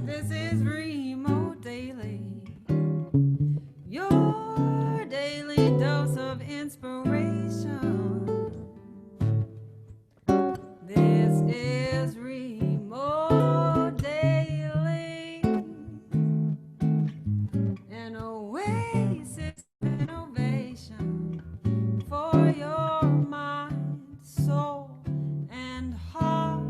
This is Remote Daily, your daily dose of inspiration. This is Remote Daily, an oasis of innovation for your mind, soul, and heart.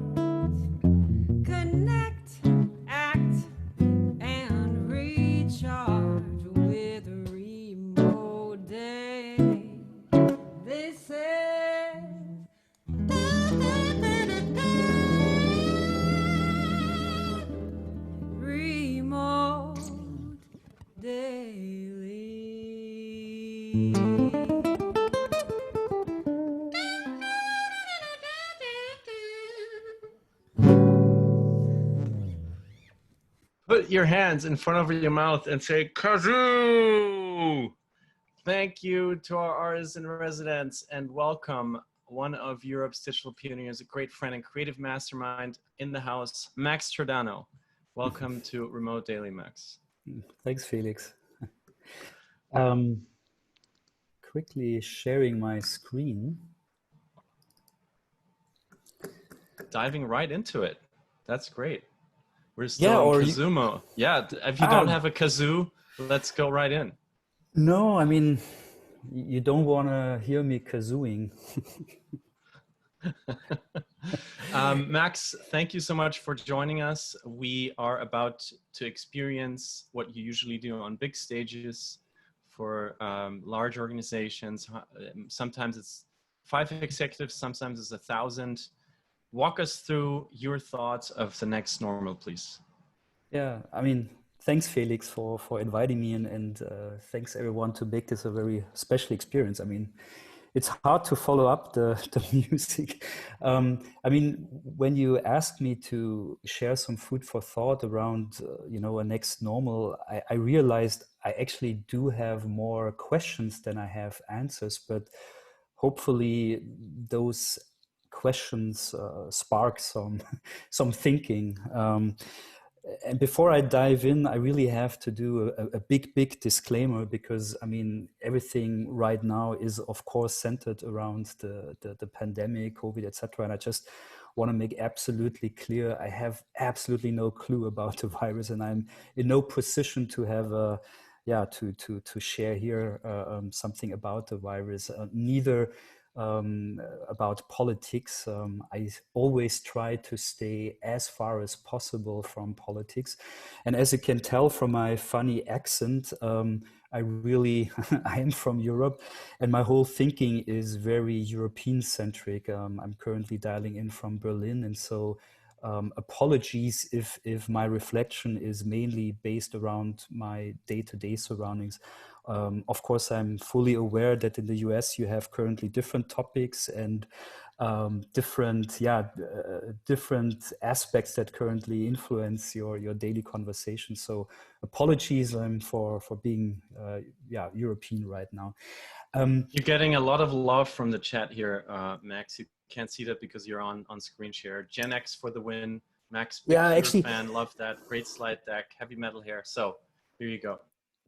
Connect, act, and recharge with Remote Daily. This is Remote Daily. Put your hands in front of your mouth and say, kazoo! Thank you to our artists in residence and welcome one of Europe's digital pioneers, a great friend and creative mastermind in the house, Max Giordano. Welcome to Remote Daily, Max. Thanks, Felix. Quickly sharing my screen. Diving right into it. That's great. We're still in kazoo mode. Yeah, if you don't have a kazoo, let's go right in. No, I mean, you don't want to hear me kazooing. Max, thank you so much for joining us. We are about to experience what you usually do on big stages for large organizations. Sometimes it's 5 executives, sometimes it's 1,000. Walk us through your thoughts of the next normal, please. Yeah, I mean, thanks, Felix, for inviting me, and thanks everyone to make this a very special experience. I mean, it's hard to follow up the music. I mean, when you asked me to share some food for thought around, a next normal, I realized I actually do have more questions than I have answers, but hopefully those questions spark some thinking. And before I dive in, I really have to do a big disclaimer, because I mean, everything right now is of course centered around the pandemic, COVID, etc. And I just want to make absolutely clear, I have absolutely no clue about the virus, and I'm in no position to have to share here something about the virus, neither about politics. I always try to stay as far as possible from politics. And as you can tell from my funny accent, I really, I am from Europe, and my whole thinking is very European centric. I'm currently dialing in from Berlin. And so apologies if my reflection is mainly based around my day-to-day surroundings. Of course, I'm fully aware that in the US you have currently different topics and different aspects that currently influence your daily conversation. So apologies for being European right now. You're getting a lot of love from the chat here, Max. You can't see that because you're on screen share. Gen X for the win. Max, big actually, fan, love that. Great slide deck, heavy metal hair. So here you go.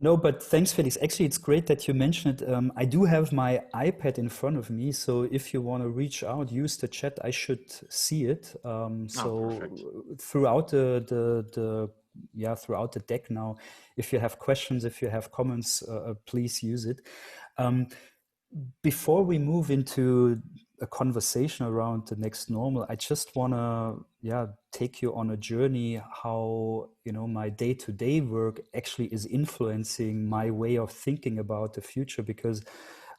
No, but thanks, Felix. Actually, it's great that you mentioned it. I do have my iPad in front of me, so if you want to reach out, use the chat. I should see it. Throughout throughout the deck now, if you have questions, if you have comments, please use it. Before we move into a conversation around the next normal, I just want to take you on a journey how my day-to-day work actually is influencing my way of thinking about the future, because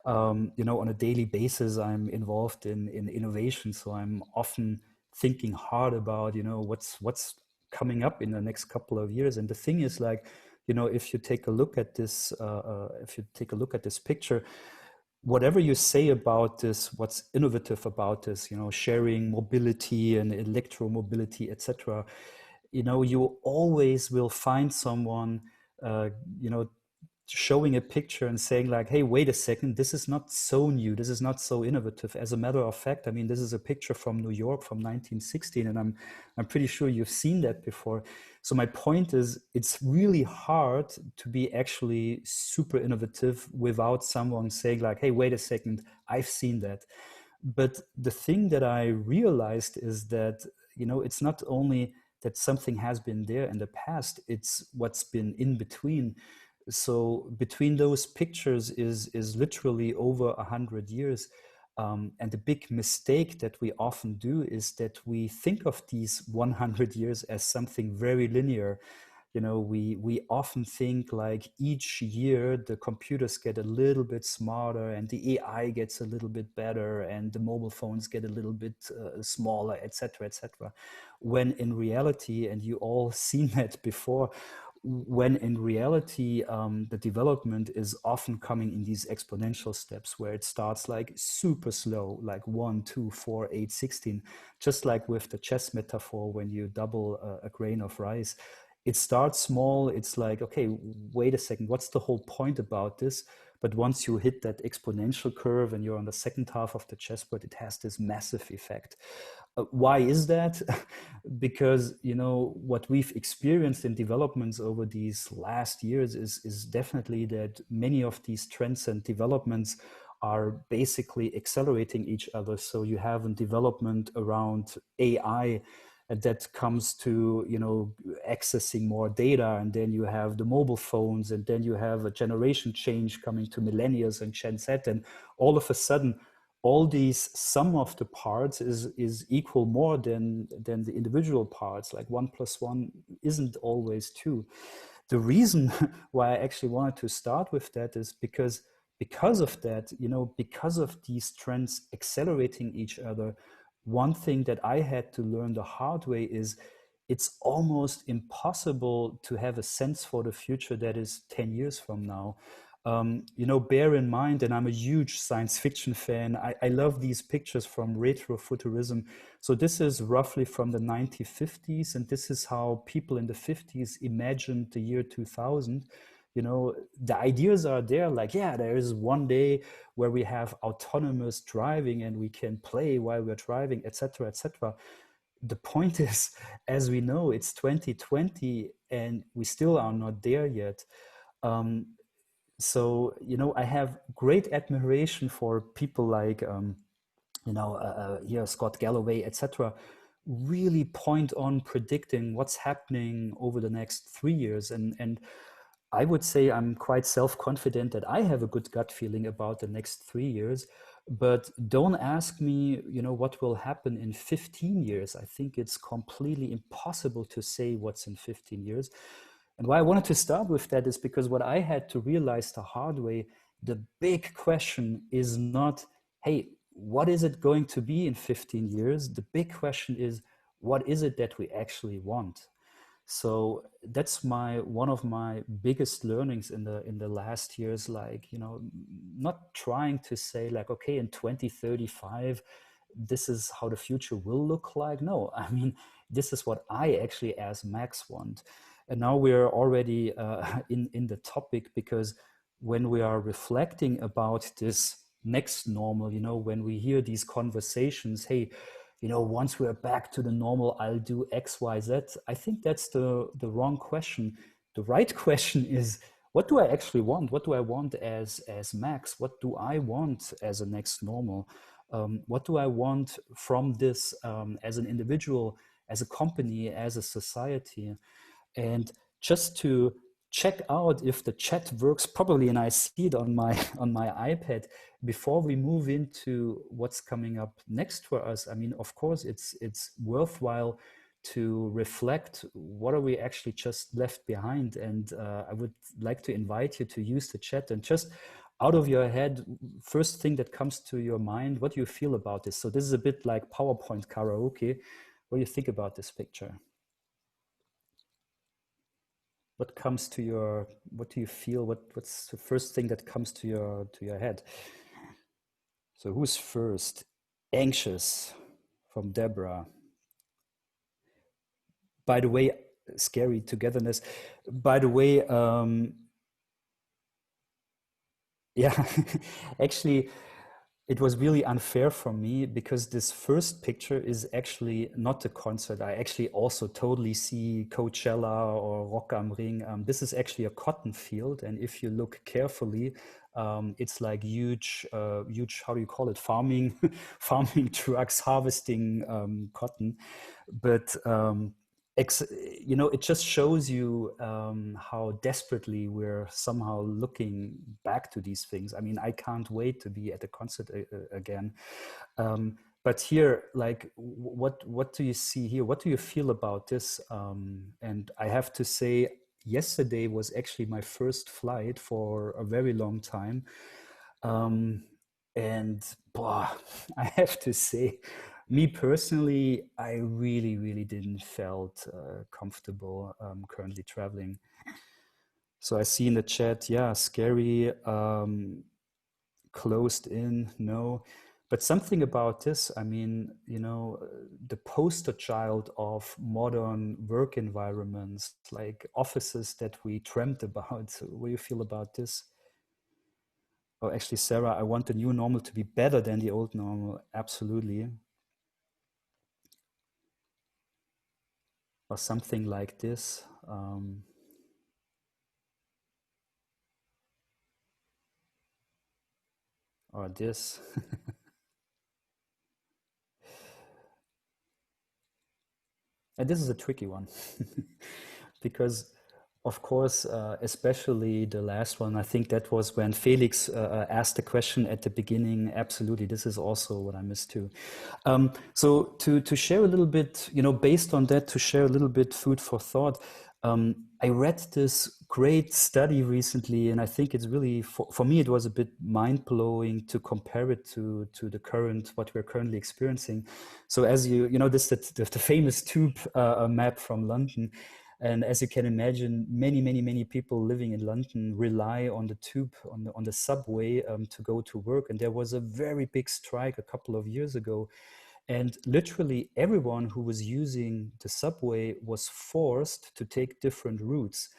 on a daily basis I'm involved in innovation, so I'm often thinking hard about what's coming up in the next couple of years. And the thing is, like, if you take a look at this picture, whatever you say about this, what's innovative about this, sharing mobility and electromobility, etc., you always will find someone, showing a picture and saying like, hey, wait a second, this is not so new, this is not so innovative. As a matter of fact, I mean, this is a picture from New York from 1916, and I'm pretty sure you've seen that before. So my point is, it's really hard to be actually super innovative without someone saying like, hey, wait a second, I've seen that. But the thing that I realized is that, you know, it's not only that something has been there in the past, it's what's been in between. So between those pictures is literally over 100 years. And the big mistake that we often do is that we think of these 100 years as something very linear. You know, we often think like each year the computers get a little bit smarter and the AI gets a little bit better and the mobile phones get a little bit smaller, etc., etc. When in reality, and you all seen that before, when in reality, the development is often coming in these exponential steps where it starts like super slow, like 1, 2, 4, 8, 16, just like with the chess metaphor, when you double a grain of rice. It starts small. It's like, okay, wait a second, what's the whole point about this? But once you hit that exponential curve and you're on the second half of the chessboard, it has this massive effect. Why is that? Because, you know, what we've experienced in developments over these last years is definitely that many of these trends and developments are basically accelerating each other. So you have a development around AI that comes to, you know, accessing more data, and then you have the mobile phones, and then you have a generation change coming to millennials and Gen Z, and all of a sudden all these sum of the parts is equal more than the individual parts. Like 1 + 1 isn't always 2. The reason why I actually wanted to start with that is because of that, you know, because of these trends accelerating each other, one thing that I had to learn the hard way is it's almost impossible to have a sense for the future that is 10 years from now. You know, bear in mind, and I'm a huge science fiction fan, I love these pictures from retrofuturism. So this is roughly from the 1950s, and this is how people in the 50s imagined the year 2000. You know, the ideas are there, like, yeah, there is one day where we have autonomous driving and we can play while we're driving, etc., etc. The point is, as we know, it's 2020 and we still are not there yet. So, you know, I have great admiration for people like, you know, here, Scott Galloway, etc., really point on predicting what's happening over the next 3 years. And I would say I'm quite self-confident that I have a good gut feeling about the next 3 years, but don't ask me, you know, what will happen in 15 years. I think it's completely impossible to say what's in 15 years. And why I wanted to start with that is because what I had to realize the hard way, the big question is not, hey, what is it going to be in 15 years? The big question is, what is it that we actually want? So that's one of my biggest learnings in the last years. Like, you know, not trying to say like, okay, in 2035 this is how the future will look like. No, I mean, this is what I actually as Max want. And now we're already in the topic, because when we are reflecting about this next normal, you know, when we hear these conversations, hey, you know, once we're back to the normal, I'll do X, Y, Z. I think that's the wrong question. The right question is, what do I actually want? What do I want as Max? What do I want as a next normal? What do I want from this as an individual, as a company, as a society? And just to check out if the chat works properly, and I see it on my iPad, before we move into what's coming up next for us. I mean, of course, it's worthwhile to reflect what are we actually just left behind. And I would like to invite you to use the chat and just out of your head, first thing that comes to your mind, what do you feel about this? So this is a bit like PowerPoint karaoke. What do you think about this picture? What comes to your, what do you feel? What's the first thing that comes to your head? So who's first? Anxious, from Deborah. By the way, scary togetherness. By the way, Yeah, actually, it was really unfair for me because this first picture is actually not a concert. I actually also totally see Coachella or Rock am Ring. This is actually a cotton field, and if you look carefully, it's like huge, huge. How do you call it? Farming, farming trucks harvesting cotton, but. You know, it just shows you how desperately we're somehow looking back to these things. I mean, I can't wait to be at a concert again. But here, like, what do you see here? What do you feel about this? And I have to say, yesterday was actually my first flight for a very long time. And boah, I have to say, me personally, I really, really didn't felt comfortable currently traveling. So I see in the chat, yeah, scary, closed in, no. But something about this, I mean, you know, the poster child of modern work environments, like offices that we dreamt about. So what do you feel about this? Oh, actually, Sarah, I want the new normal to be better than the old normal. Absolutely. Or something like this. Or this. And this is a tricky one because, of course, especially the last one, I think that was when Felix asked the question at the beginning. Absolutely, this is also what I missed too. So to share a little bit, you know, based on that, to share a little bit food for thought. I read this great study recently, and I think it's really, for me, it was a bit mind-blowing to compare it to the current, what we're currently experiencing. So as you know, this the famous tube map from London. And as you can imagine, many people living in London rely on the tube, on the subway to go to work. And there was a very big strike a couple of years ago. And literally everyone who was using the subway was forced to take different routes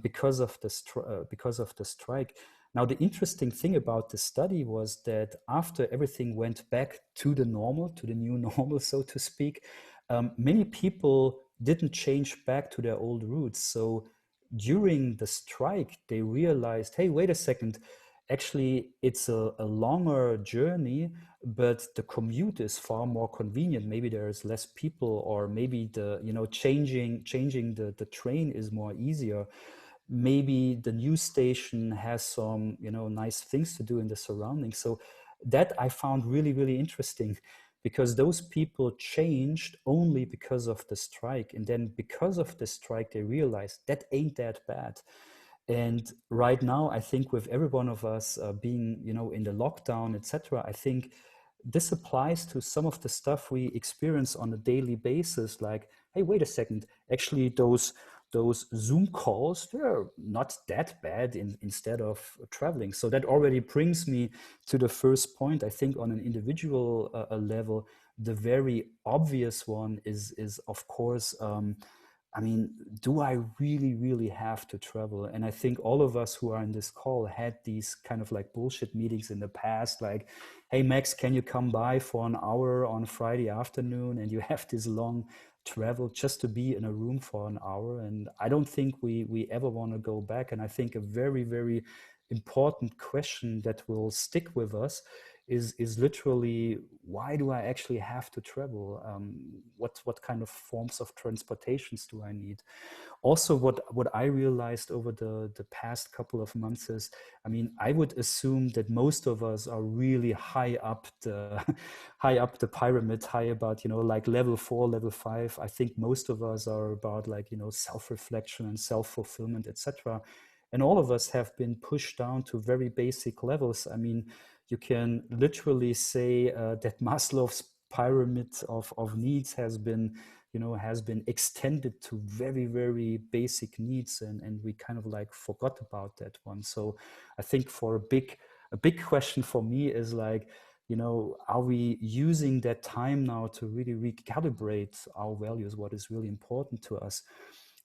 because of the strike. Now, the interesting thing about the study was that after everything went back to the normal, to the new normal, so to speak, many people didn't change back to their old routes. So during the strike, they realized, hey, wait a second, actually, it's a longer journey, but the commute is far more convenient. Maybe there's less people, or maybe the, you know, changing the train is more easier. Maybe the news station has some, you know, nice things to do in the surroundings. So that I found really, really interesting, because those people changed only because of the strike. And then because of the strike, they realized that ain't that bad. And right now, I think with every one of us being, you know, in the lockdown, etc., I think this applies to some of the stuff we experience on a daily basis. Like, hey, wait a second, actually, those Zoom calls, they're not that bad instead of traveling. So that already brings me to the first point. I think on an individual level, the very obvious one is of course, I mean, do I really have to travel? And I think all of us who are in this call had these kind of like bullshit meetings in the past, like, hey, Max, can you come by for an hour on Friday afternoon? And you have this long travel just to be in a room for an hour. And I don't think we ever want to go back. And I think a very important question that will stick with us is literally, why do I actually have to travel? What kind of forms of transportations do I need? Also, what I realized over the past couple of months is, I mean, I would assume that most of us are really high up the high up the pyramid, high about, you know, like level 4, level 5. I think most of us are about, like, you know, self-reflection and self-fulfillment, etc. And all of us have been pushed down to very basic levels. I mean, you can literally say that Maslow's pyramid of needs has been, you know, has been extended to very basic needs, and we kind of like forgot about that one. So I think for a big question for me is like, you know, are we using that time now to really recalibrate our values, what is really important to us?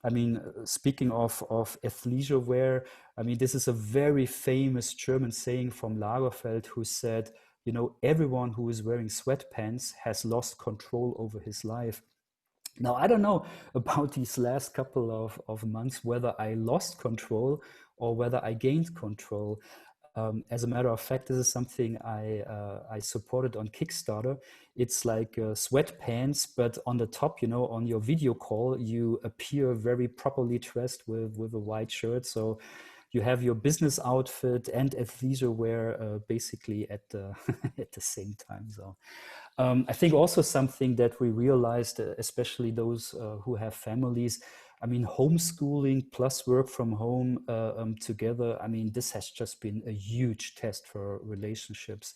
I mean, speaking of athleisure wear, I mean, this is a very famous German saying from Lagerfeld, who said, you know, everyone who is wearing sweatpants has lost control over his life. Now, I don't know about these last couple of months, whether I lost control or whether I gained control. As a matter of fact, this is something I supported on Kickstarter. It's like sweatpants, but on the top, you know, on your video call, you appear very properly dressed with a white shirt. So you have your business outfit and athleisure wear basically at the at the same time. So I think also something that we realized, especially those who have families, I mean, homeschooling plus work from home together, I mean, this has just been a huge test for relationships.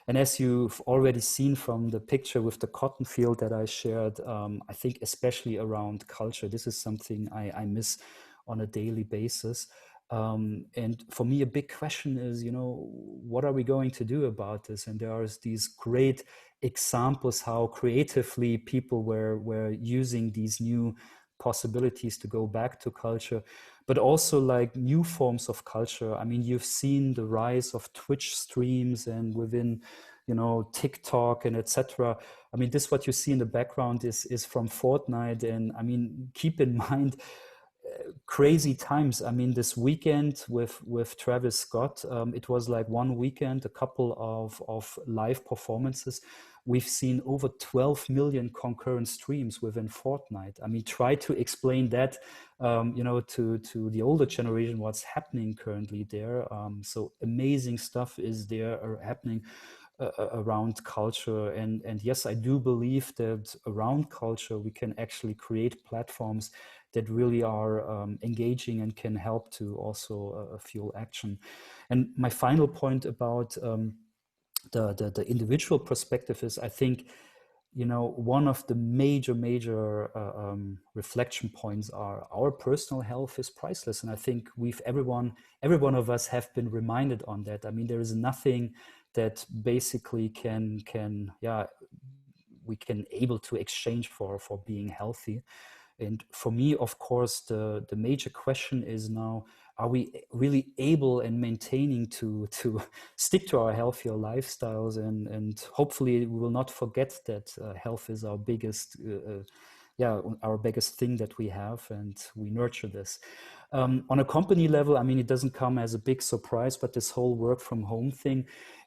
And as you've already seen from the picture with the cotton field that I shared, I think especially around culture, this is something I miss on a daily basis. And for me, a big question is, you know, what are we going to do about this? And there are these great examples how creatively people were using these new possibilities to go back to culture, but also like new forms of culture. I mean, you've seen the rise of Twitch streams and within, you know, TikTok and etc. I mean, this what you see in the background is from Fortnite. And I mean, keep in mind, crazy times. I mean, this weekend with Travis Scott, it was like one weekend, a couple of live performances. We've seen over 12 million concurrent streams within Fortnite. I mean, try to explain that, you know, to the older generation, what's happening currently there. So amazing stuff is there happening around culture. And yes, I do believe that around culture, we can actually create platforms that really are engaging and can help to also fuel action. And my final point about the individual perspective is, I think, you know, one of the major reflection points are our personal health is priceless. And I think every one of us have been reminded on that. I mean, there is nothing that basically we can able to exchange for being healthy. And for me, of course, the major question is now, are we really able and maintaining to stick to our healthier lifestyles? And hopefully we will not forget that health is our biggest our biggest thing that we have, and we nurture this. On a company level, I mean, it doesn't come as a big surprise, but this whole work from home thing.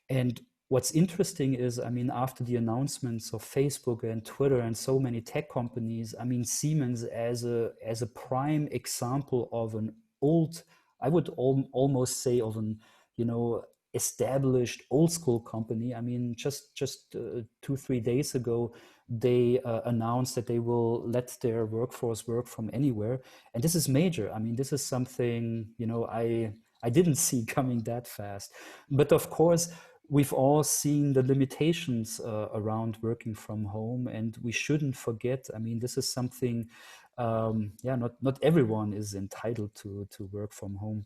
And what's interesting is, I mean, after the announcements of Facebook and Twitter and so many tech companies, I mean, Siemens as a prime example of an old, I would almost say of an, you know, established old school company. I mean, just 2-3 days ago, they announced that they will let their workforce work from anywhere. And this is major. I mean, this is something, you know, I didn't see coming that fast. But of course, we've all seen the limitations around working from home, and we shouldn't forget, I mean, this is something, not everyone is entitled to work from home.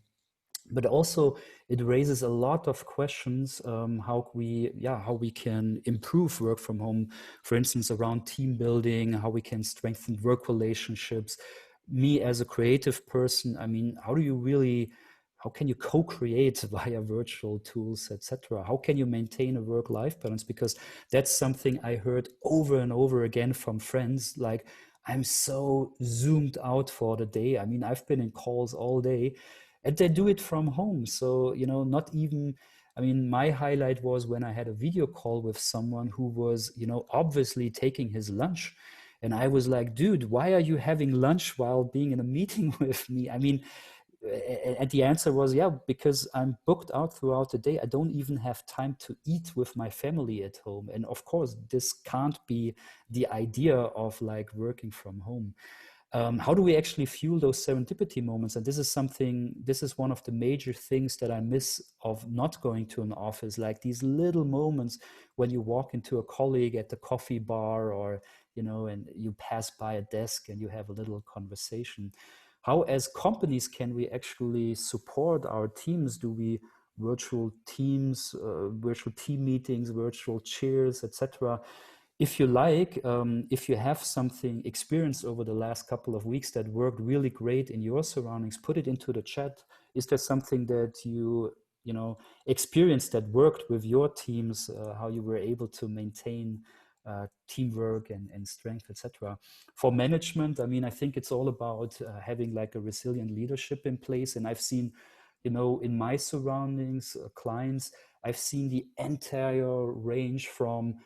But also it raises a lot of questions, how we can improve work from home, for instance, around team building, how we can strengthen work relationships. Me as a creative person, I mean, how can you co-create via virtual tools, etc.? How can you maintain a work-life balance? Because that's something I heard over and over again from friends, like, I'm so zoomed out for the day. I mean, I've been in calls all day, and they do it from home. So, you know, not even, I mean, my highlight was when I had a video call with someone who was, you know, obviously taking his lunch. And I was like, dude, why are you having lunch while being in a meeting with me? I mean, and the answer was, yeah, because I'm booked out throughout the day. I don't even have time to eat with my family at home. And of course, this can't be the idea of like working from home. How do we actually fuel those serendipity moments? And this is one of the major things that I miss of not going to an office, like these little moments when you walk into a colleague at the coffee bar, or, you know, and you pass by a desk and you have a little conversation. How, as companies, can we actually support our teams? Do we virtual teams, virtual team meetings, virtual cheers, etc.? if you like, if you have something experienced over the last couple of weeks that worked really great in your surroundings, put it into the chat. Is there something that you know, experienced that worked with your teams, how you were able to maintain teamwork and strength, etc. For management, I mean, I think it's all about having like a resilient leadership in place. And I've seen, you know, in my surroundings, clients, I've seen the entire range from,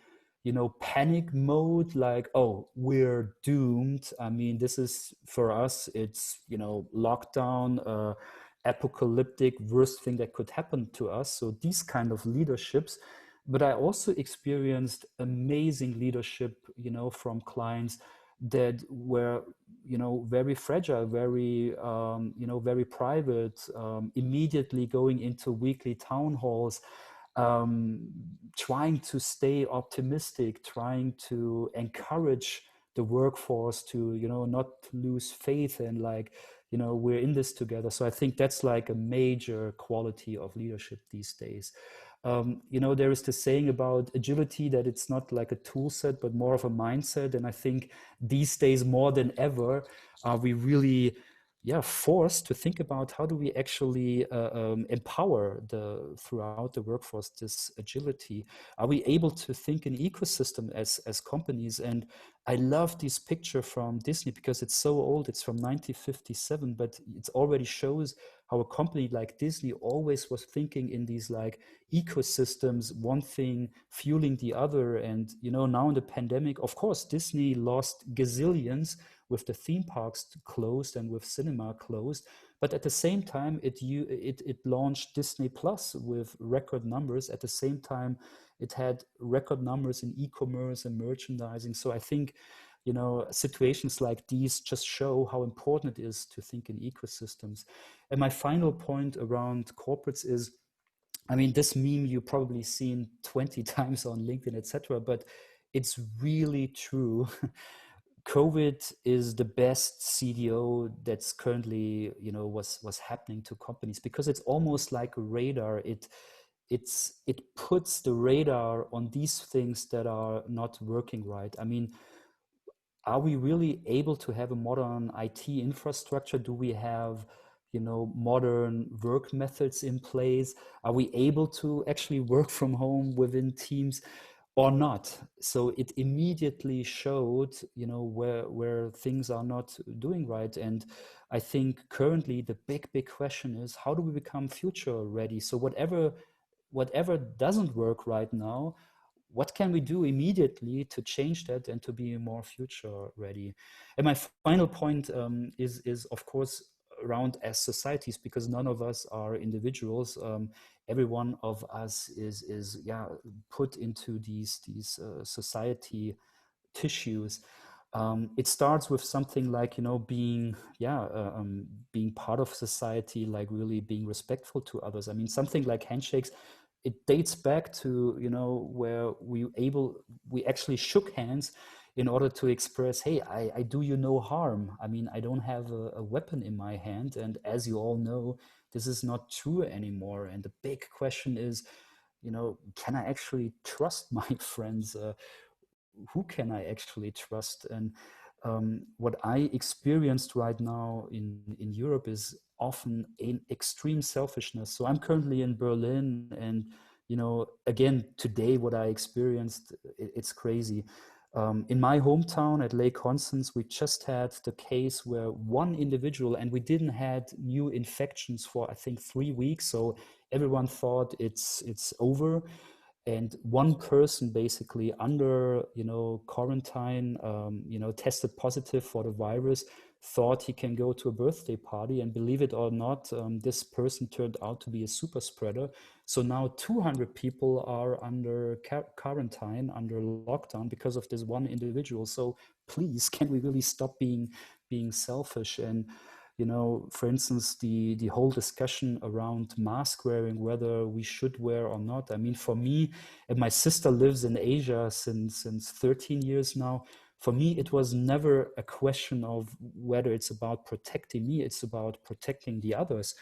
you know, panic mode, like, oh, we're doomed. I mean, this is for us, it's, you know, lockdown, apocalyptic, worst thing that could happen to us. So these kind of leaderships. But I also experienced amazing leadership, you know, from clients that were, you know, very fragile, very, you know, very private, immediately going into weekly town halls, trying to stay optimistic, trying to encourage the workforce to, you know, not lose faith and like, you know, we're in this together. So I think that's like a major quality of leadership these days. You know, there is the saying about agility that it's not like a tool set, but more of a mindset. And I think these days more than ever, are we really, yeah, forced to think about how do we actually empower throughout the workforce this agility? Are we able to think in ecosystem as companies? And I love this picture from Disney because it's so old. It's from 1957, but it already shows how a company like Disney always was thinking in these like ecosystems, one thing fueling the other. And, you know, now in the pandemic, of course, Disney lost gazillions with the theme parks closed and with cinema closed. But at the same time, it launched Disney Plus with record numbers. At the same time, it had record numbers in e-commerce and merchandising. So I think, you know, situations like these just show how important it is to think in ecosystems. And my final point around corporates is, I mean, this meme you've probably seen 20 times on LinkedIn, etc., but it's really true. COVID is the best CDO that's currently, you know, was happening to companies because it's almost like a radar. It puts the radar on these things that are not working right. I mean, are we really able to have a modern IT infrastructure? Do we have, you know, modern work methods in place? Are we able to actually work from home within teams or not? So it immediately showed, you know, where things are not doing right. And I think currently the big question is, how do we become future ready? So whatever doesn't work right now, what can we do immediately to change that and to be more future ready? And my final point is of course around as societies, because none of us are individuals. Every one of us is yeah, put into these society tissues. It starts with something like, you know, being, yeah, being part of society, like really being respectful to others. I mean, something like handshakes, it dates back to, you know, where we actually shook hands in order to express, hey, I do you no harm. I mean, I don't have a weapon in my hand. And as you all know, this is not true anymore. And the big question is, you know, can I actually trust my friends? Who can I actually trust? And what I experienced right now in Europe is often an extreme selfishness. So I'm currently in Berlin, and you know, again today, what I experienced, it's crazy. In my hometown at Lake Constance, we just had the case where one individual, and we didn't had new infections for I think 3 weeks. So everyone thought it's over. And one person basically under, you know, quarantine, you know, tested positive for the virus, thought he can go to a birthday party, and believe it or not, this person turned out to be a super spreader. So now 200 people are under quarantine, under lockdown because of this one individual. So please, can we really stop being selfish? And you know, for instance, the whole discussion around mask wearing, whether we should wear or not. I mean, for me, and my sister lives in Asia since 13 years now. For me, it was never a question of whether it's about protecting me, it's about protecting the others.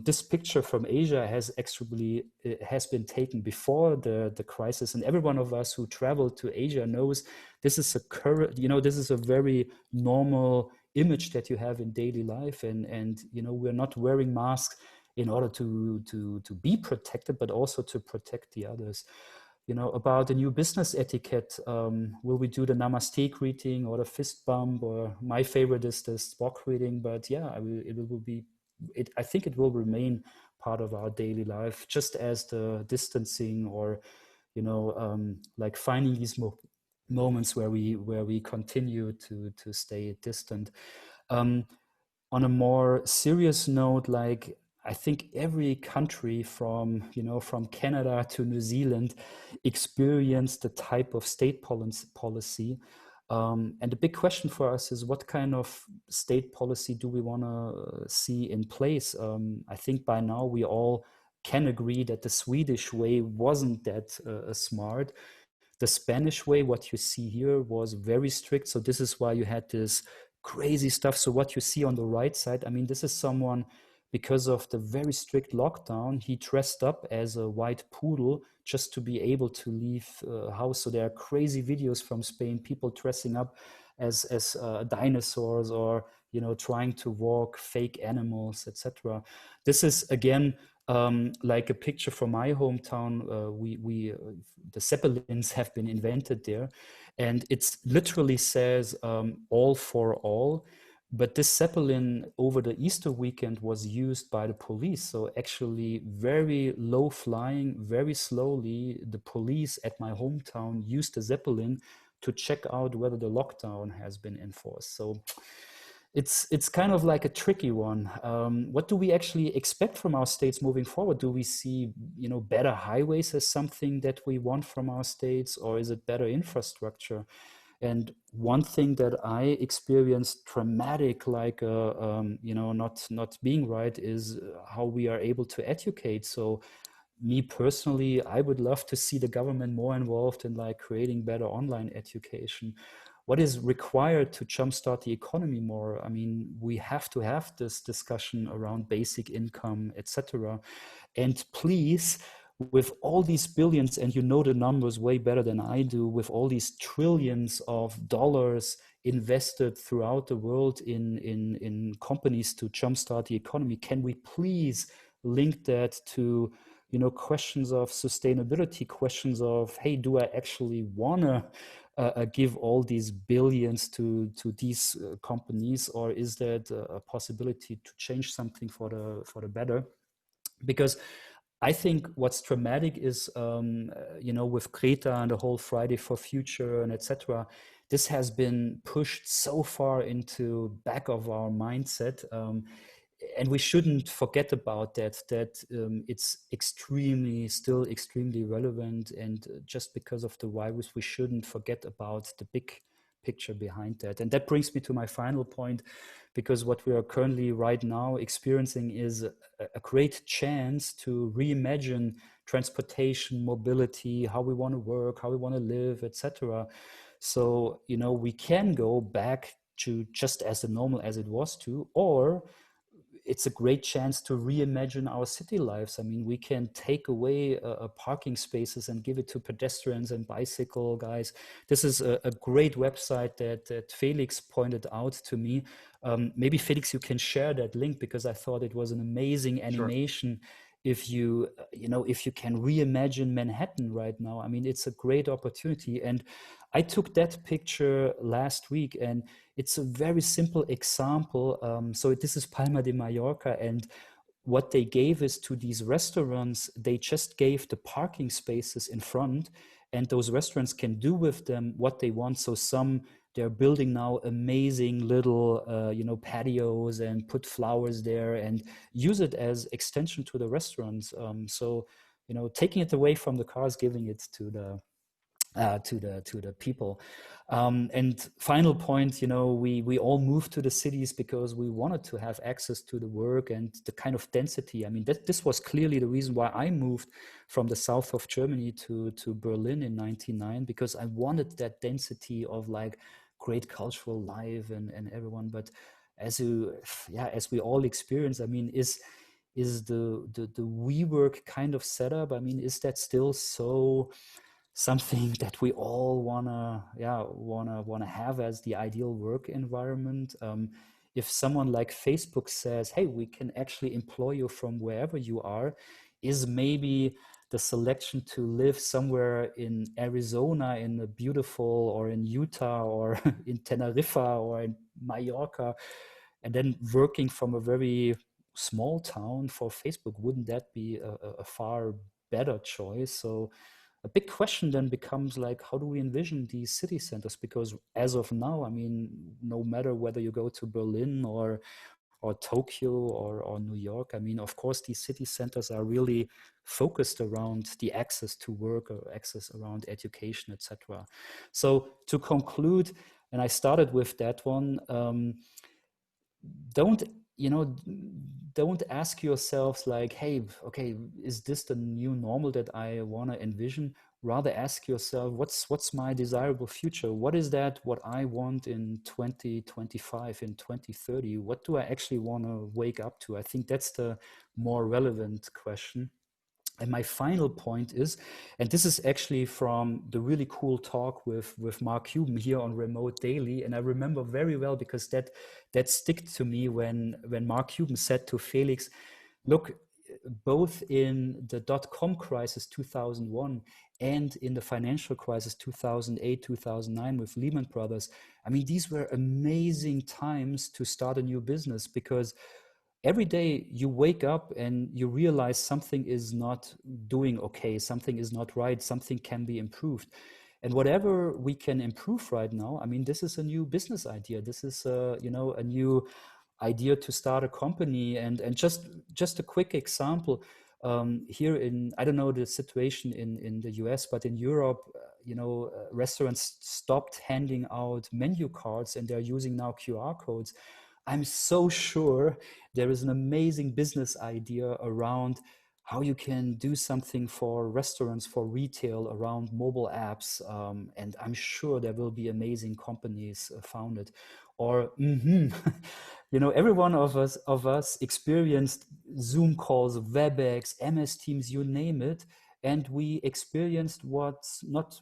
This picture from Asia has been taken before the crisis, and every one of us who traveled to Asia knows this is this is a very normal image that you have in daily life, and we're not wearing masks in order to be protected, but also to protect the others. About the new business etiquette, will we do the namaste greeting or the fist bump, or my favorite is the Spock greeting, but yeah, I think it will remain part of our daily life, just as the distancing, or like finding these moments where we continue to stay distant. On a more serious note, like, I think every country from Canada to New Zealand experienced the type of state policy. And the big question for us is, what kind of state policy do we want to see in place? I think by now we all can agree that the Swedish way wasn't that smart. The Spanish way, what you see here, was very strict. So this is why you had this crazy stuff. So what you see on the right side, I mean, this is someone, because of the very strict lockdown, he dressed up as a white poodle just to be able to leave house. So there are crazy videos from Spain, people dressing up as dinosaurs, or trying to walk fake animals, etc. This is again like a picture from my hometown. The Zeppelins have been invented there, and it literally says all for all. But this Zeppelin over the Easter weekend was used by the police. So actually very low flying, very slowly, the police at my hometown used the Zeppelin to check out whether the lockdown has been enforced. So it's kind of like a tricky one. What do we actually expect from our states moving forward? Do we see better highways as something that we want from our states, or is it better infrastructure? And one thing that I experienced traumatic, like not being right, is how we are able to educate. So me personally, I would love to see the government more involved in like creating better online education. What is required to jumpstart the economy more? I mean, we have to have this discussion around basic income, etc. And please, with all these billions, and the numbers way better than I do, with all these trillions of dollars invested throughout the world in companies to jumpstart the economy, can we please link that to questions of sustainability, questions of, hey, do I actually want to give all these billions to these companies, or is that a possibility to change something for the better? Because I think what's dramatic is, with Greta and the whole Friday for Future and etc., this has been pushed so far into back of our mindset. And we shouldn't forget about that it's still extremely relevant. And just because of the virus, we shouldn't forget about the big picture behind that. And that brings me to my final point, because what we are currently right now experiencing is a great chance to reimagine transportation, mobility, how we want to work, how we want to live, etc. So, we can go back to just as normal as it was to, or it's a great chance to reimagine our city lives. I mean, we can take away parking spaces and give it to pedestrians and bicycle guys. This is a great website that Felix pointed out to me. Maybe Felix, you can share that link, because I thought it was an amazing animation. Sure. If you can reimagine Manhattan right now, I mean, it's a great opportunity. And I took that picture last week, and it's a very simple example. So this is Palma de Mallorca, and what they gave is, to these restaurants, they just gave the parking spaces in front, and those restaurants can do with them what they want. So they're building now amazing little, patios, and put flowers there and use it as extension to the restaurants. So, taking it away from the cars, giving it to the people. And final point, we all moved to the cities because we wanted to have access to the work and the kind of density. I mean, this was clearly the reason why I moved from the south of Germany to Berlin in 1999, because I wanted that density of like great cultural life and everyone. But as we all experience, I mean, is the WeWork kind of setup? I mean, is that still so something that we all wanna have as the ideal work environment? If someone like Facebook says, hey, we can actually employ you from wherever you are, is maybe the selection to live somewhere in Arizona, in a beautiful, or in Utah, or in Tenerife, or in Mallorca, and then working from a very small town for Facebook, wouldn't that be a far better choice? So a big question then becomes like, how do we envision these city centers? Because as of now, I mean, no matter whether you go to Berlin or Tokyo or New York, I mean, of course, these city centers are really focused around the access to work or access around education, etc. So to conclude, and I started with that one, don't don't ask yourselves like, hey, okay, is this the new normal that I want to envision? Rather ask yourself, what's my desirable future? What is that what I want in 2025, in 2030? What do I actually want to wake up to? I think that's the more relevant question. And my final point is, and this is actually from the really cool talk with Mark Cuban here on Remote Daily, and I remember very well because that stick to me when Mark Cuban said to Felix, look, both in the dot-com crisis 2001 and in the financial crisis 2008, 2009 with Lehman Brothers, I mean, these were amazing times to start a new business, because every day you wake up and you realize something is not doing okay, something is not right, something can be improved. And whatever we can improve right now, I mean, this is a new business idea. This is a new idea to start a company. And just a quick example, here in, I don't know the situation in the US, but in Europe, restaurants stopped handing out menu cards and they're using now QR codes. I'm so sure there is an amazing business idea around how you can do something for restaurants, for retail, around mobile apps. And I'm sure there will be amazing companies founded. Or, every one of us experienced Zoom calls, WebEx, MS Teams, you name it. And we experienced what's not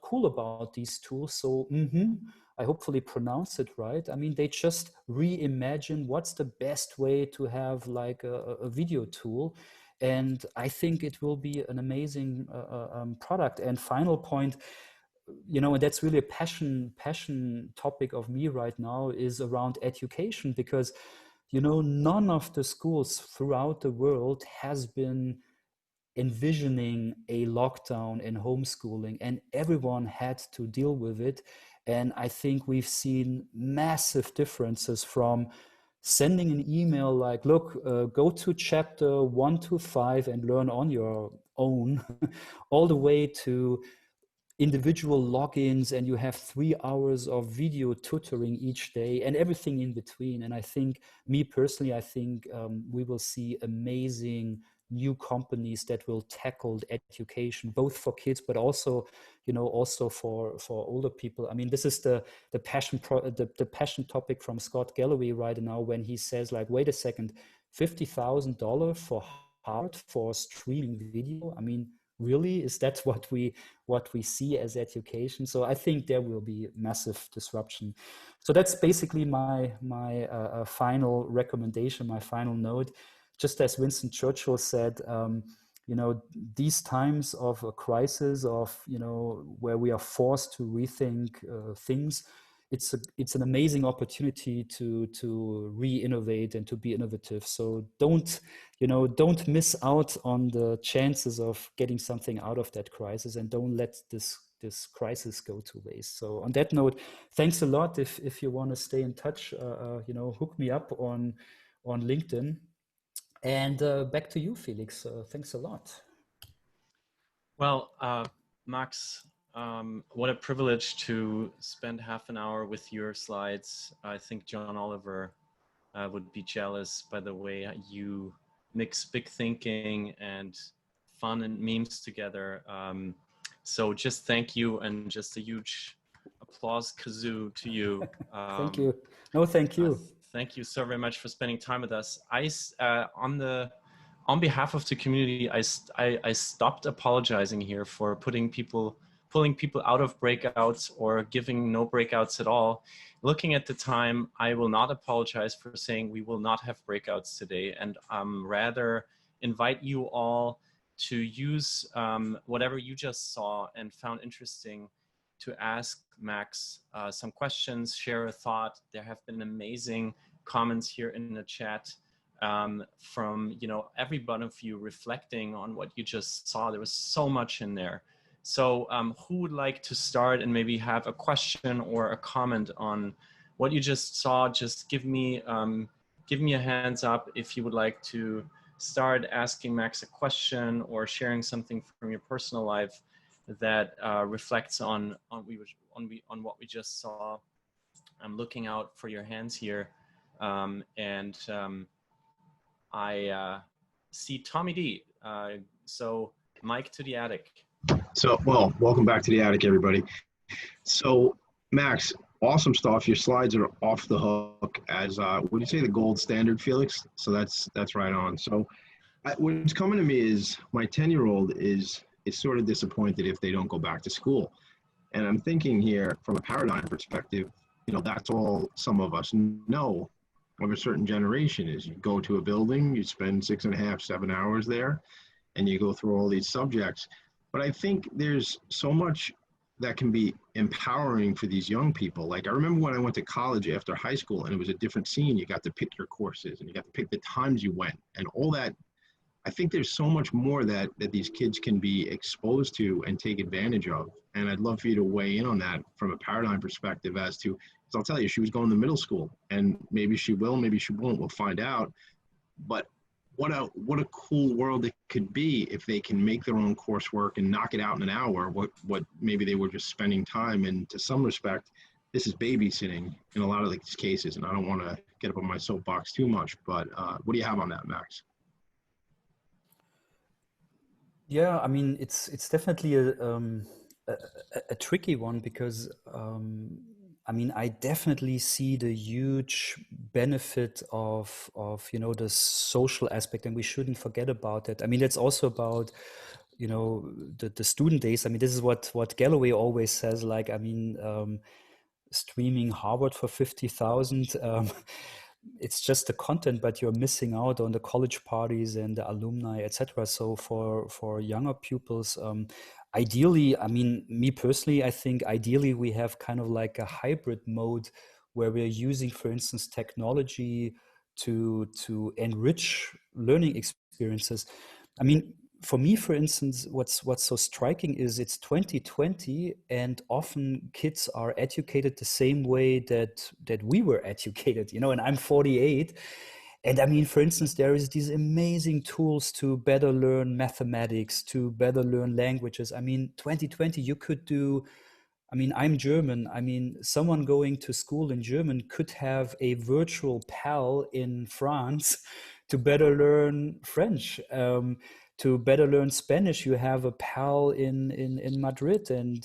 cool about these tools. So, I hopefully pronounce it right. I mean, they just reimagine what's the best way to have like a video tool. And I think it will be an amazing product. And final point, and that's really a passion topic of me right now, is around education, because, none of the schools throughout the world has been envisioning a lockdown and homeschooling, and everyone had to deal with it. And I think we've seen massive differences from sending an email like, look, go to chapter 1 to 5 and learn on your own, all the way to individual logins, and you have 3 hours of video tutoring each day and everything in between. And I think, me personally, I think we will see amazing new companies that will tackle education, both for kids, but also, also for older people. I mean, this is the passion the passion topic from Scott Galloway right now, when he says like, wait a second, $50,000 for Harvard for streaming video? I mean, really, is that what we see as education? So I think there will be massive disruption. So that's basically my final recommendation, my final note. Just as Winston Churchill said, these times of a crisis, of where we are forced to rethink things, it's an amazing opportunity to re-innovate and to be innovative. So don't miss out on the chances of getting something out of that crisis, and don't let this crisis go to waste. So on that note, thanks a lot. If you want to stay in touch, hook me up on LinkedIn. And back to you, Felix. Thanks a lot. Well, Max, what a privilege to spend half an hour with your slides. I think John Oliver would be jealous by the way you mix big thinking and fun and memes together. So just thank you, and just a huge applause kazoo to you. Thank you. No, thank you. Thank you so very much for spending time with us. On the on behalf of the community, I stopped apologizing here for pulling people out of breakouts or giving no breakouts at all. Looking at the time, I will not apologize for saying we will not have breakouts today, and rather invite you all to use whatever you just saw and found interesting to ask Max some questions, share a thought. There have been amazing comments here in the chat from every one of you reflecting on what you just saw. There was so much in there. So who would like to start and maybe have a question or a comment on what you just saw? Just give me a hands up if you would like to start asking Max a question or sharing something from your personal life that reflects on what we just saw. I'm looking out for your hands here, I see Tommy D. So Mike to the attic. So, well, welcome back to the attic, everybody. So, Max, awesome stuff. Your slides are off the hook as, would you say the gold standard, Felix? So that's right on. So what's coming to me is my 10-year-old is sort of disappointed if they don't go back to school. And I'm thinking here from a paradigm perspective, that's all some of us know of a certain generation is you go to a building, you spend 6.5, 7 hours there, and you go through all these subjects. But I think there's so much that can be empowering for these young people. Like I remember when I went to college after high school and it was a different scene. You got to pick your courses and you got to pick the times you went and all that. I think there's so much more that these kids can be exposed to and take advantage of. And I'd love for you to weigh in on that from a paradigm perspective as to, because I'll tell you, she was going to middle school and maybe she will, maybe she won't, we'll find out. But what a cool world it could be if they can make their own coursework and knock it out in an hour, what maybe they were just spending time. And to some respect, this is babysitting in a lot of these cases. And I don't want to get up on my soapbox too much, but what do you have on that, Max? Yeah, I mean, it's definitely a tricky one because I mean, I definitely see the huge benefit of the social aspect, and we shouldn't forget about that. I mean, it's also about the student days. I mean, this is what Galloway always says. Like, I mean, streaming Harvard for 50,000. It's just the content, but you're missing out on the college parties and the alumni, etc. So for younger pupils, ideally, I mean, me personally, I think ideally we have kind of like a hybrid mode where we're using, for instance, technology to enrich learning experiences. I mean, for me, for instance, what's so striking is it's 2020, and often kids are educated the same way that we were educated, and I'm 48. And I mean, for instance, there is these amazing tools to better learn mathematics, to better learn languages. I mean, 2020, you could do, I mean, I'm German. I mean, someone going to school in German could have a virtual pal in France to better learn French. To better learn Spanish, you have a pal in Madrid, and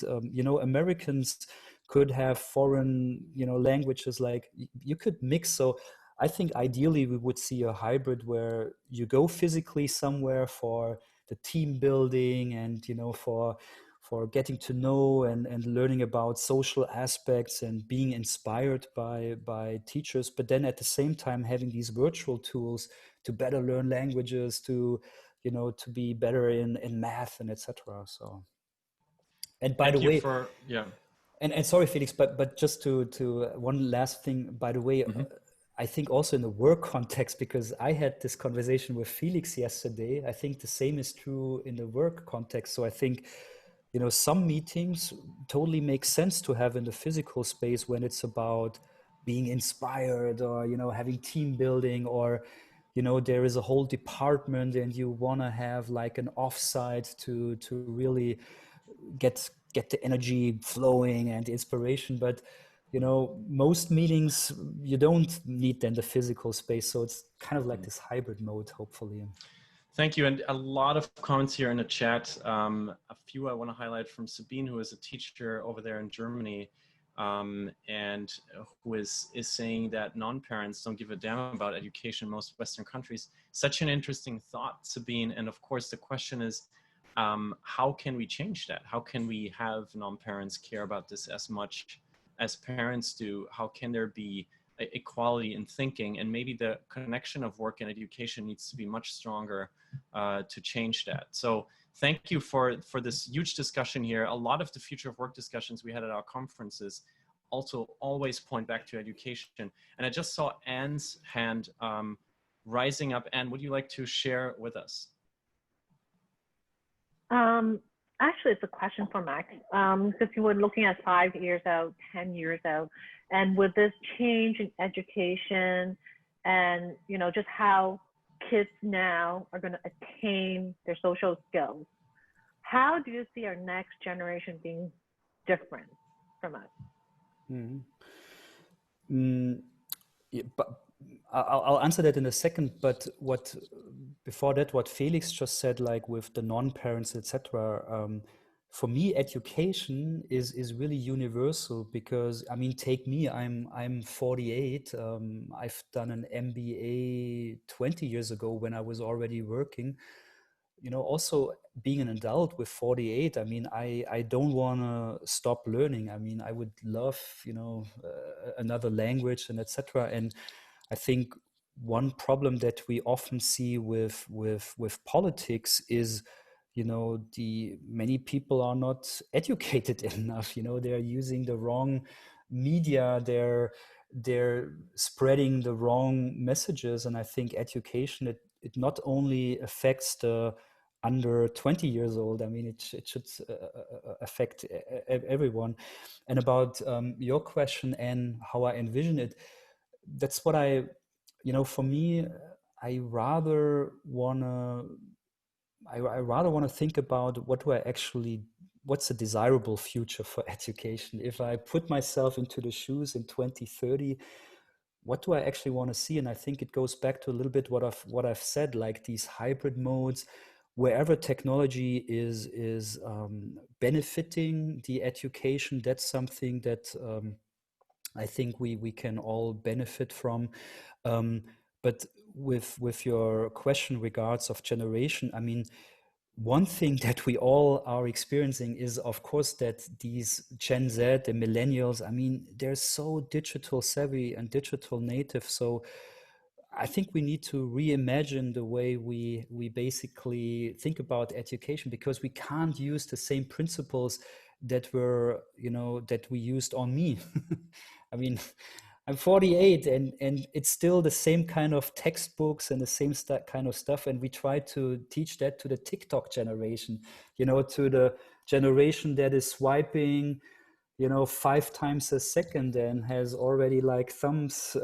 Americans could have foreign languages. Like you could mix. So I think ideally we would see a hybrid where you go physically somewhere for the team building and for getting to know and learning about social aspects and being inspired by teachers, but then at the same time having these virtual tools to better learn languages, to be better in math and etc. So, and by the way, and sorry, Felix, but just to one last thing, by the way, I think also in the work context, because I had this conversation with Felix yesterday, I think the same is true in the work context. So I think, some meetings totally make sense to have in the physical space when it's about being inspired or, having team building, or, there is a whole department and you want to have like an offsite to really get the energy flowing and the inspiration. But most meetings you don't need then the physical space, so it's kind of like this hybrid mode, hopefully. Thank you. And a lot of comments here in the chat. A few I want to highlight from Sabine, who is a teacher over there in Germany. and who is saying that non-parents don't give a damn about education in most Western countries. Such an interesting thought, Sabine. And of course, the question is, how can we change that? How can we have non-parents care about this as much as parents do? How can there be equality in thinking? And maybe the connection of work and education needs to be much stronger to change that. So thank you for this huge discussion here. A lot of the future of work discussions we had at our conferences also always point back to education. And I just saw Anne's hand rising up. Anne, would you like to share with us? Actually, it's a question for Max, because you were looking at 5 years out, 10 years out, and with this change in education and, you know, just how kids now are going to attain their social skills, how do you see our next generation being different from us? Yeah, but I'll answer that in a second. But before that, what Felix just said, like with the non-parents, etc. For me, education is really universal, because I mean, take me. I'm 48. I've done an MBA 20 years ago when I was already working. You know, also being an adult with 48, I mean, I don't want to stop learning. I mean, I would love, you know, another language and etc. And I think one problem that we often see with politics is, you know, many people are not educated enough. You know, they're using the wrong media. They're spreading the wrong messages. And I think education, it not only affects the under 20 years old. I mean, it should affect everyone. And about your question and how I envision it, that's what you know, for me, I rather want to think about what's a desirable future for education. If I put myself into the shoes in 2030, what do I actually want to see? And I think it goes back to a little bit what I've said, like these hybrid modes, wherever technology is benefiting the education. That's something that I think we can all benefit from. But with your question regards of generation, I mean, one thing that we all are experiencing is, of course, that these Gen Z, the millennials, I mean, they're so digital savvy and digital native. So I think we need to reimagine the way we basically think about education, because we can't use the same principles that we used on me. I mean, I'm 48 and it's still the same kind of textbooks and the same kind of stuff. And we try to teach that to the TikTok generation, you know, to the generation that is swiping, you know, 5 times a second and has already like thumbs,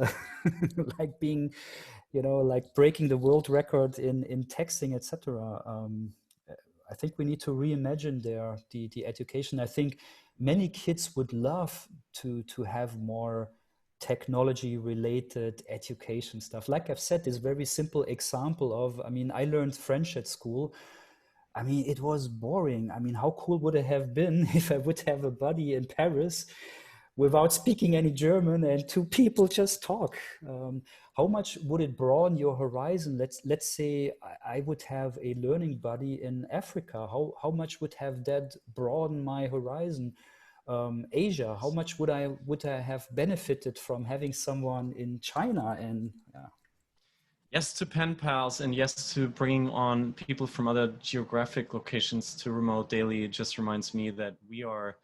like being, you know, like breaking the world record in texting, etc. I think we need to reimagine the education. I think many kids would love to have more technology related education stuff. Like I've said, this very simple example of, I mean, I learned French at school. I mean, it was boring. I mean, how cool would it have been if I would have a buddy in Paris without speaking any German and 2 people just talk? How much would it broaden your horizon? Let's say I would have a learning buddy in Africa. How much would have that broaden my horizon? Asia, how much would I have benefited from having someone in China? And yes to pen pals, and yes to bringing on people from other geographic locations to Remote Daily. It just reminds me that we are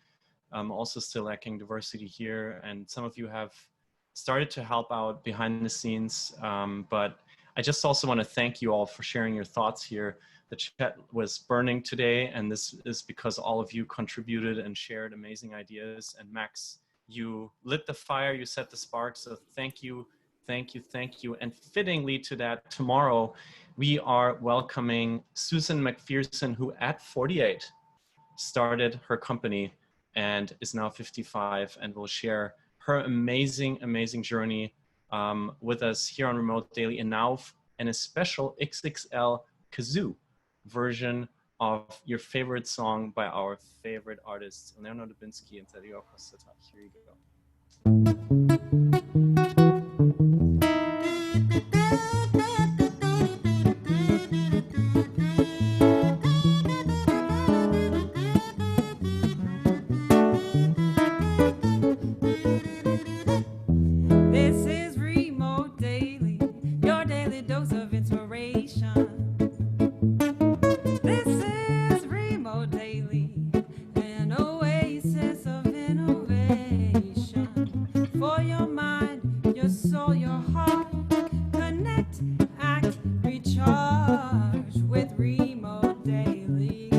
also still lacking diversity here, and some of you have started to help out behind the scenes, but I just also want to thank you all for sharing your thoughts here. The chat was burning today, and this is because all of you contributed and shared amazing ideas. And Max, you lit the fire, you set the spark, so thank you, thank you, thank you. And fittingly to that, tomorrow we are welcoming Susan McPherson, who at 48 started her company and is now 55 and will share her amazing, amazing journey with us here on Remote Daily, and now in a special XXL kazoo version of your favorite song by our favorite artists, Eleanor, Dubinsky, and Dario Acosta. Here you go. This is Remote Daily, your daily dose of inspiration. This is Remote Daily, an oasis of innovation. For your mind, your soul, your heart, connect, act, recharge with Remote Daily.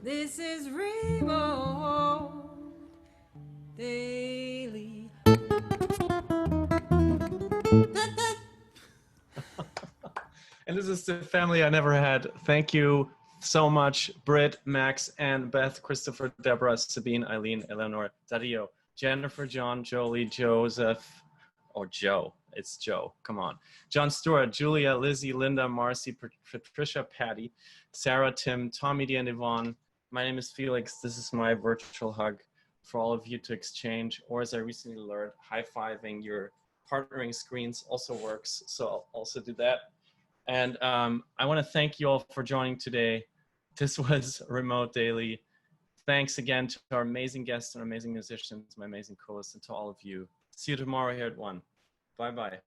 This is Remote Daily. And this is the family I never had. Thank you so much, Britt, Max, and Beth, Christopher, Deborah, Sabine, Eileen, Eleanor, Dario, Jennifer, John, Jolie, Joseph, or Joe. It's Joe. Come on. John Stewart, Julia, Lizzie, Linda, Marcy, Patricia, Patty, Sarah, Tim, Tommy, D, and Yvonne. My name is Felix. This is my virtual hug for all of you to exchange, or as I recently learned, high-fiving your partnering screens also works. So I'll also do that. And I want to thank you all for joining today. This was Remote Daily. Thanks again to our amazing guests and amazing musicians, my amazing co-hosts, and to all of you. See you tomorrow here at 1. Bye-bye.